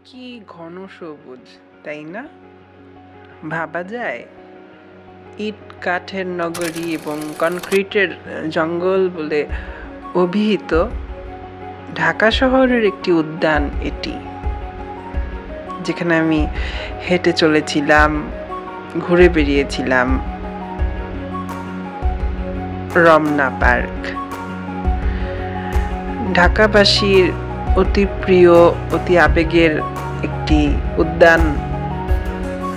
কি ঘন সবুজ, তাই না? ভাবা যায় ইট কাঠের নগরী এবং কনক্রিটের জঙ্গল বলে অভিহিত ঢাকা শহরের একটি উদ্যান এটি, যেখানে আমি হেঁটে চলেছিলাম, ঘুরে বেরিয়েছিলাম। রমনা পার্ক ঢাকাবাসীর অতি প্রিয়, অতি আবেগের একটি উদ্যান।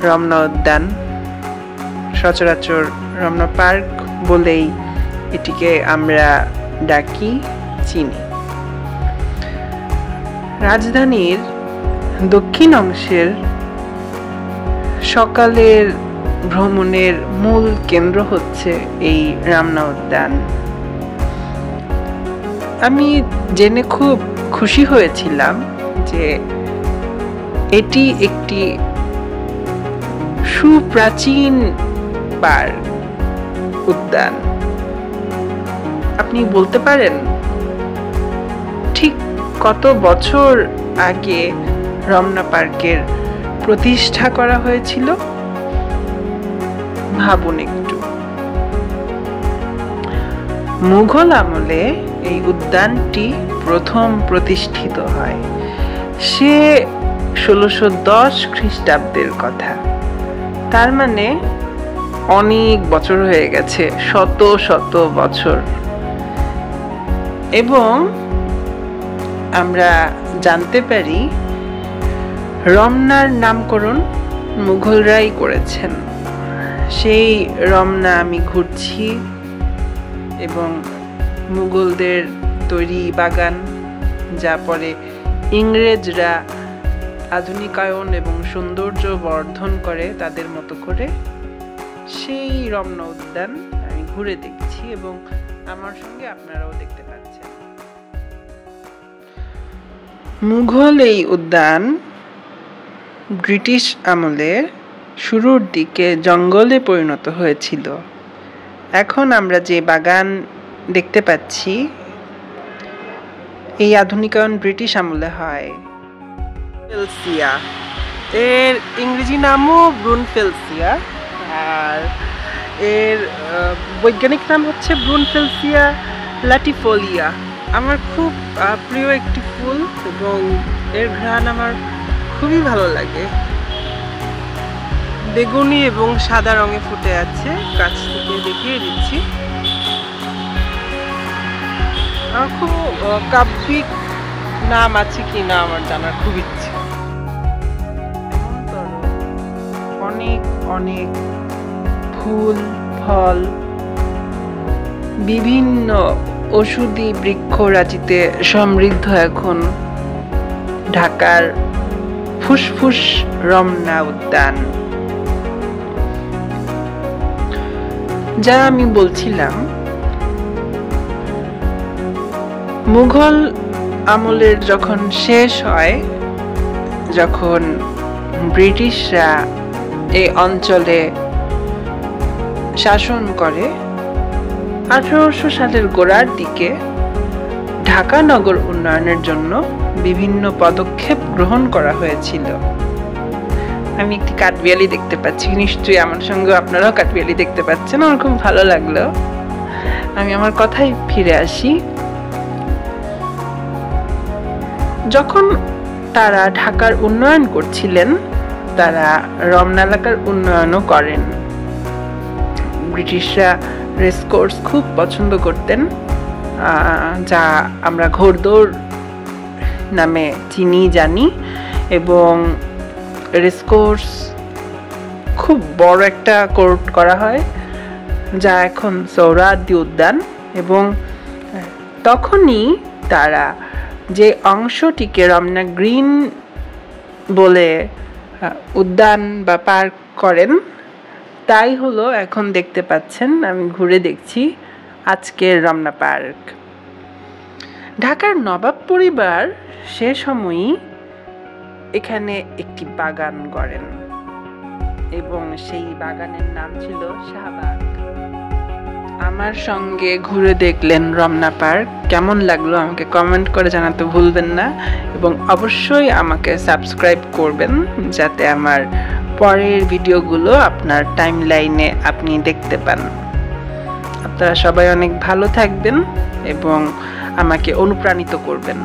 রমনা উদ্যান সচরাচর রমনা পার্ক বলেই এটিকে আমরা ডাকি, চিনি। রাজধানীর দক্ষিণ অংশের সকালের ভ্রমণের মূল কেন্দ্র হচ্ছে এই রমনা উদ্যান। আমি জেনে খুব খুশি হয়েছিলাম যে এটি একটি সুপ্রাচীন পার্ক, উদ্যান। আপনি বলতে পারেন ঠিক কত বছর আগে রমনা পার্কের প্রতিষ্ঠা করা হয়েছিল? ভাবুন একটু। মুঘল আমলে এই উদ্যানটি প্রথম প্রতিষ্ঠিত হয়। সে 1610 খ্রিস্টাব্দের কথা। তার মানে অনেক বছর হয়ে গেছে, শত শত বছর। এবং আমরা জানতে পারি রমনার নামকরণ মুঘলরাই করেছেন। সেই রমনা আমি ঘুরছি এবং মুঘলদের তৈরি বাগান, যা পরে ইংরেজরা আধুনিকায়ন এবং সৌন্দর্য বর্ধন করে তাদের মতো করে, সেই রমনা উদ্যান আমি ঘুরে দেখছি এবং আমার সঙ্গে আপনারাও দেখতে পাচ্ছেন। মুঘল এই উদ্যান ব্রিটিশ আমলের শুরুর দিকে জঙ্গলে পরিণত হয়েছিল। এখন আমরা যে বাগান দেখতে পাচ্ছি, এই আধুনিকায়ন ব্রিটিশ আমলে হয়। ফেলসিয়া, এর ইংরেজি নামও ব্রুনফেলসিয়া, আর এর বৈজ্ঞানিক নাম হচ্ছে ব্রুনফেলসিয়া লাটিফোলিয়া। আমার খুব প্রিয় একটি ফুল এবং এর ঘ্রাণ আমার খুবই ভালো লাগে। বেগুনি এবং সাদা রঙে ফুটে আছে, কাছ থেকে দেখিয়ে দিচ্ছি। আমার খুব কাব্যিক নাম আছে কি না আমার জানার খুব ইচ্ছে। অনেক অনেক ফুল, ফল, বিভিন্ন ঔষধি বৃক্ষরাজিতে সমৃদ্ধ এখন ঢাকার ফুসফুস রমনা উদ্যান। যা আমি বলছিলাম, মুঘল আমলের যখন শেষ হয়, যখন ব্রিটিশরা এই অঞ্চলে শাসন করে, 1800 সালের গোড়ার দিকে ঢাকা নগর উন্নয়নের জন্য বিভিন্ন পদক্ষেপ গ্রহণ করা হয়েছিল। আমি একটি কাঠবিড়ালি দেখতে পাচ্ছি, নিশ্চয়ই আমার সঙ্গে আপনারাও কাঠবিড়ালি দেখতে পাচ্ছেন। আমার খুব ভালো লাগলো। আমি আমার কথায় ফিরে আসি। যখন তারা ঢাকার উন্নয়ন করছিলেন, তারা রমনা এলাকার উন্নয়নও করেন। ব্রিটিশরা রেসকোর্স খুব পছন্দ করতেন, যা আমরা ঘোড়দৌড় নামে চিনি, জানি। এবং রেসকোর্স খুব বড় একটা কোর্ট করা হয়, যা এখন সোহরাওয়ার্দী উদ্যান। এবং তখনই তারা যে অংশটিকে রমনা গ্রিন বলে উদ্যান বা পার্ক করেন, তাই হলো এখন দেখতে পাচ্ছেন, আমি ঘুরে দেখছি আজকের রমনা পার্ক। ঢাকার নবাব পরিবার সে সময়ই এখানে একটি বাগান গড়েন এবং সেই বাগানের নাম ছিল শাহবাগ। আমার সঙ্গে ঘুরে দেখলেন রমনা পার্ক। কেমন লাগলো আমাকে কমেন্ট করে জানাতে ভুলবেন না, এবং অবশ্যই আমাকে সাবস্ক্রাইব করবেন যাতে আমার পরের ভিডিওগুলো আপনার টাইমলাইনে আপনি দেখতে পান। আপনারা সবাই অনেক ভালো থাকবেন এবং আমাকে অনুপ্রাণিত করবেন।